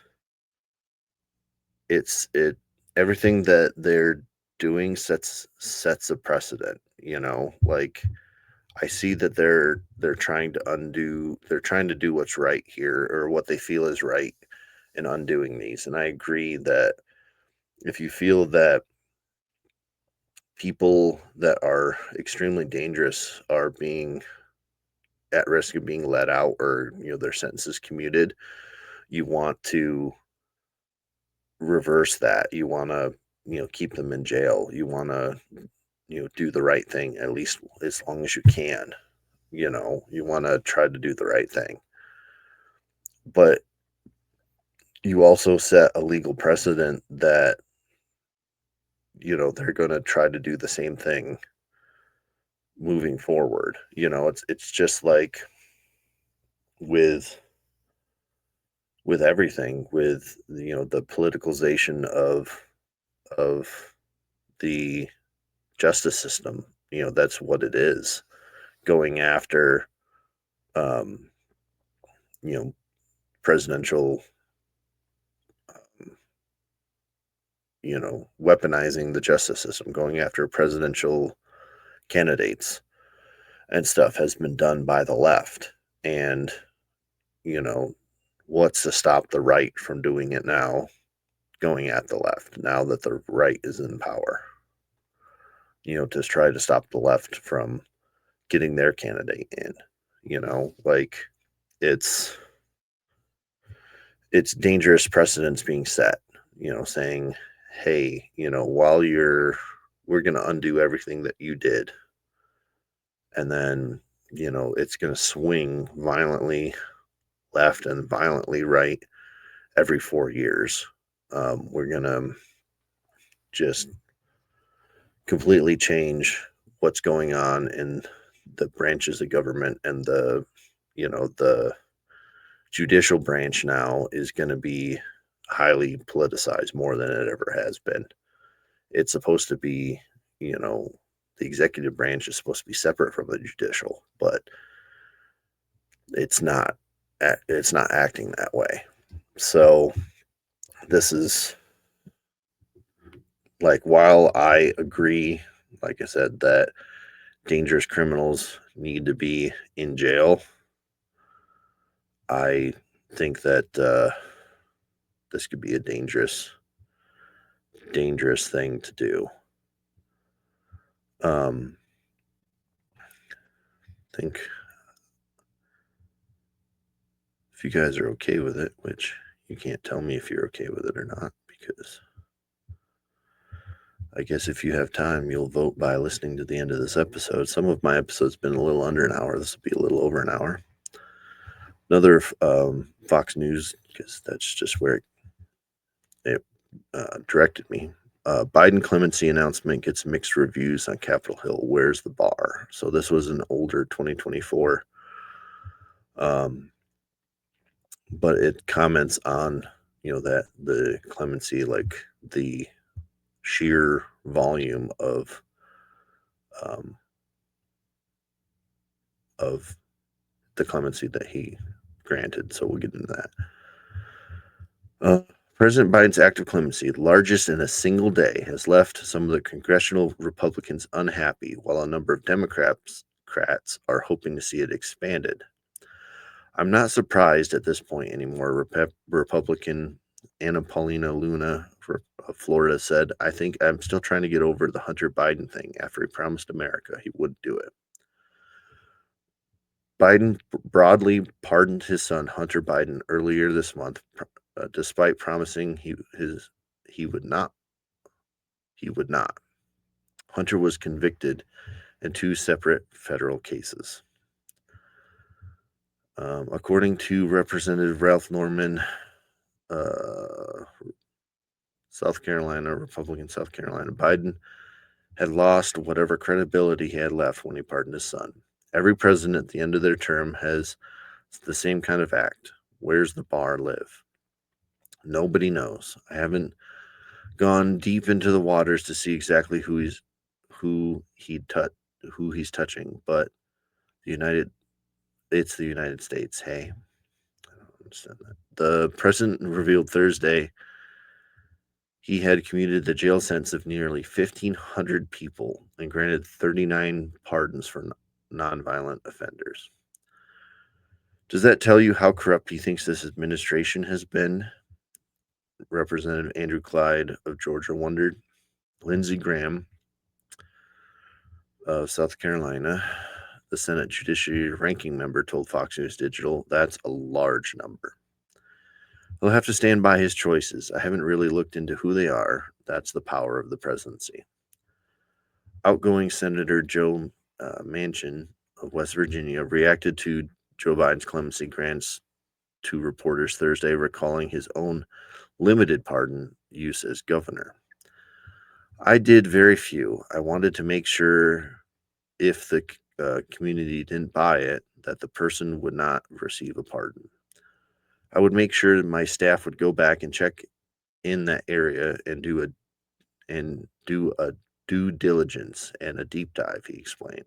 everything that they're doing sets a precedent. Like, I see that they're trying to do what's right here, or what they feel is right, in undoing these. And I agree that if you feel that people that are extremely dangerous are being at risk of being let out or, their sentences commuted, you want to reverse that. You want to, keep them in jail. You want to, do the right thing, at least as long as you can. You want to try to do the right thing. But you also set a legal precedent that, they're going to try to do the same thing moving forward. It's just like with everything, with the politicalization of the justice system. That's what it is. Going after um you know presidential, um, weaponizing the justice system, going after presidential candidates and stuff has been done by the left. And you know what's to stop the right from doing it now, going at the left now that the right is in power, to try to stop the left from getting their candidate in. Like, it's dangerous precedents being set, saying, hey, while we're going to undo everything that you did. And then, it's going to swing violently left and violently right every 4 years. We're going to just completely change what's going on in the branches of government, and the judicial branch now is going to be highly politicized, more than it ever has been. It's supposed to be, the executive branch is supposed to be separate from the judicial, but it's not. It's not acting that way. So this is, like, while I agree, like I said, that dangerous criminals need to be in jail, I think that this could be a dangerous thing to do. I think if you guys are okay with it, which you can't tell me if you're okay with it or not, because I guess if you have time, you'll vote by listening to the end of this episode. Some of my episodes have been a little under an hour. This will be a little over an hour. Another Fox News, because that's just where it directed me. Biden clemency announcement gets mixed reviews on Capitol Hill. Where's the bar? So this was an older 2024, but it comments on, that the clemency, like the sheer volume of the clemency that he granted. So we'll get into that. President Biden's act of clemency, largest in a single day, has left some of the congressional Republicans unhappy, while a number of Democrats are hoping to see it expanded. I'm not surprised at this point anymore, Republican Anna Paulina Luna of Florida said, I think I'm still trying to get over the Hunter Biden thing after he promised America he would do it. Biden broadly pardoned his son, Hunter Biden, earlier this month, despite promising he would not. He would not. Hunter was convicted in 2 separate federal cases. According to Representative Ralph Norman, South Carolina, Republican South Carolina, Biden had lost whatever credibility he had left when he pardoned his son. Every president at the end of their term has the same kind of act. Where's the bar live? Nobody knows. I haven't gone deep into the waters to see exactly who he's touching, but it's the United States. Hey, I don't understand that. The president revealed Thursday he had commuted the jail sentence of nearly 1,500 people and granted 39 pardons for nonviolent offenders. Does that tell you how corrupt he thinks this administration has been? Representative Andrew Clyde of Georgia wondered. Lindsey Graham of South Carolina the Senate Judiciary Ranking Member told Fox News Digital. That's a large number. He'll have to stand by his choices. I haven't really looked into who they are. That's the power of the presidency. Outgoing Senator Joe Manchin of West Virginia reacted to Joe Biden's clemency grants to reporters Thursday, recalling his own limited pardon use as governor. I did very few. I wanted to make sure if the community didn't buy it, that the person would not receive a pardon. I would make sure that my staff would go back and check in that area and do a due diligence and a deep dive, he explained.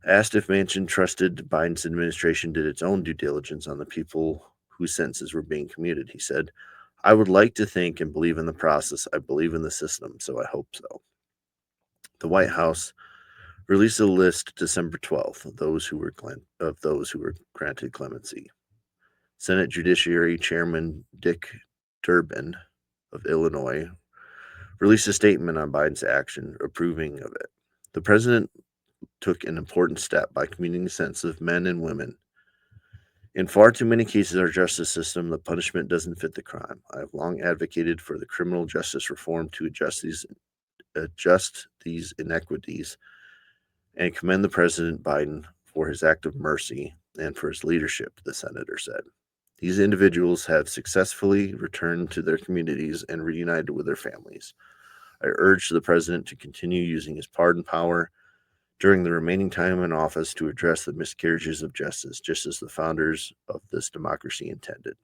Asked if Manchin trusted Biden's administration did its own due diligence on the people whose sentences were being commuted, he said, I would like to think and believe in the process. I believe in the system, so I hope so. The White House released a list December 12th of those who were granted clemency. Senate Judiciary Chairman Dick Durbin of Illinois released a statement on Biden's action, approving of it. The president took an important step by commuting the sentences of men and women. In far too many cases in our justice system, the punishment doesn't fit the crime. I have long advocated for the criminal justice reform to adjust these inequities and commend the President Biden for his act of mercy and for his leadership, the senator said. These individuals have successfully returned to their communities and reunited with their families. I urge the president to continue using his pardon power during the remaining time in office to address the miscarriages of justice, just as the founders of this democracy intended.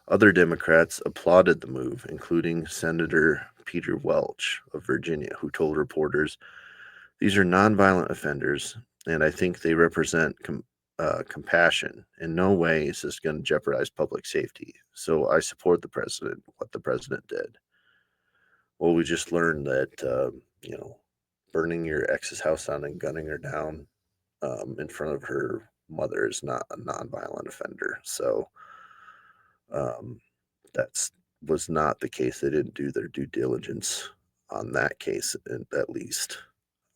Other Democrats applauded the move, including Senator Peter Welch of Virginia, who told reporters, these are nonviolent offenders, and I think they represent compassion. In no way is this going to jeopardize public safety. So I support what the president did. Well, we just learned that, burning your ex's house down and gunning her down in front of her mother is not a nonviolent offender. So um, that's was not the case. They didn't do their due diligence on that case, at least.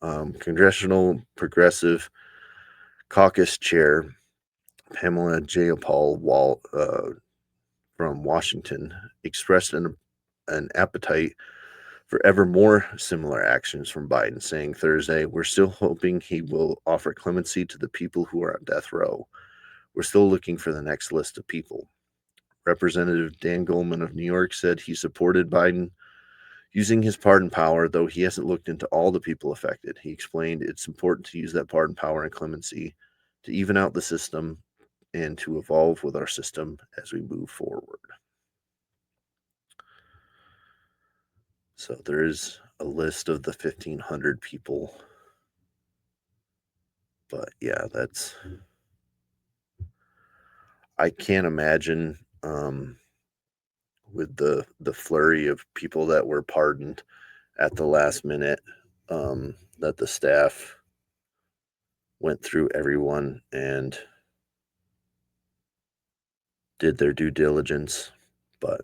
Congressional Progressive Caucus Chair Pamela Jayapal from Washington expressed an appetite for ever more similar actions from Biden, saying Thursday, we're still hoping he will offer clemency to the people who are on death row. We're still looking for the next list of people. Representative Dan Goldman of New York said he supported Biden using his pardon power, though he hasn't looked into all the people affected. He explained it's important to use that pardon power and clemency to even out the system and to evolve with our system as we move forward. So there is a list of the 1,500 people. But yeah, I can't imagine with the flurry of people that were pardoned at the last minute that the staff went through everyone and did their due diligence, but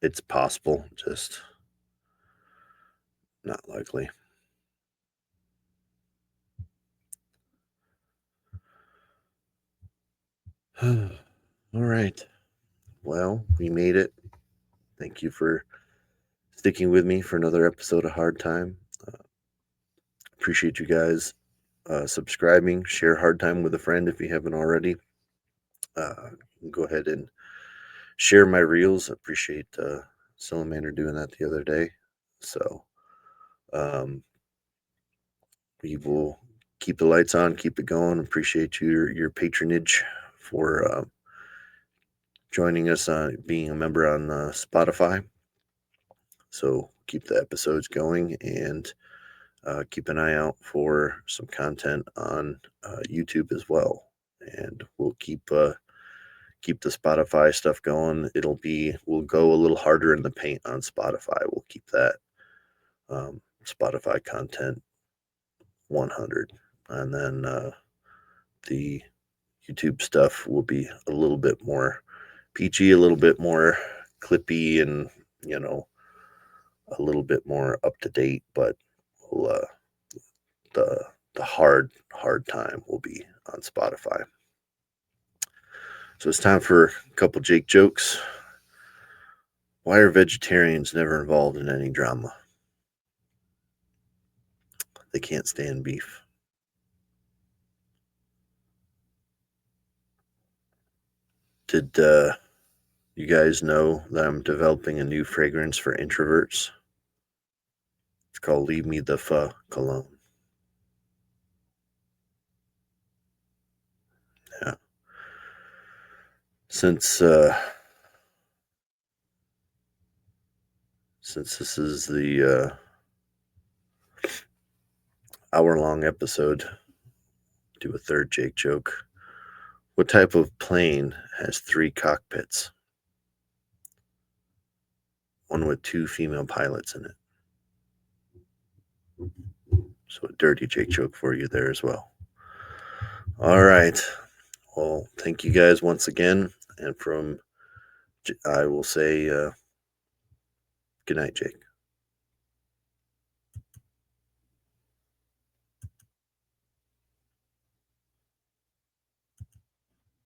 it's possible, just not likely. All right. Well, we made it. Thank you for sticking with me for another episode of Hard Time. Appreciate you guys subscribing. Share Hard Time with a friend if you haven't already. Go ahead and share my reels. I appreciate Salamander doing that the other day. So we will keep the lights on, keep it going. Appreciate your patronage for joining us on being a member on Spotify. So keep the episodes going and keep an eye out for some content on YouTube as well. And we'll keep the Spotify stuff going. We'll go a little harder in the paint on Spotify. We'll keep that Spotify content 100. And then the YouTube stuff will be a little bit more peachy, a little bit more clippy, and a little bit more up to date. But we'll, the hard time will be on Spotify. So it's time for a couple Jake jokes. Why are vegetarians never involved in any drama? They can't stand beef. Did you guys know that I'm developing a new fragrance for introverts? It's called Leave Me the Fuck Cologne. Yeah. Since this is the hour-long episode, do a third Jake joke. What type of plane has 3 cockpits? One with 2 female pilots in it. So a dirty Jake joke for you there as well. All right. Well, thank you guys once again. And I will say good night, Jake.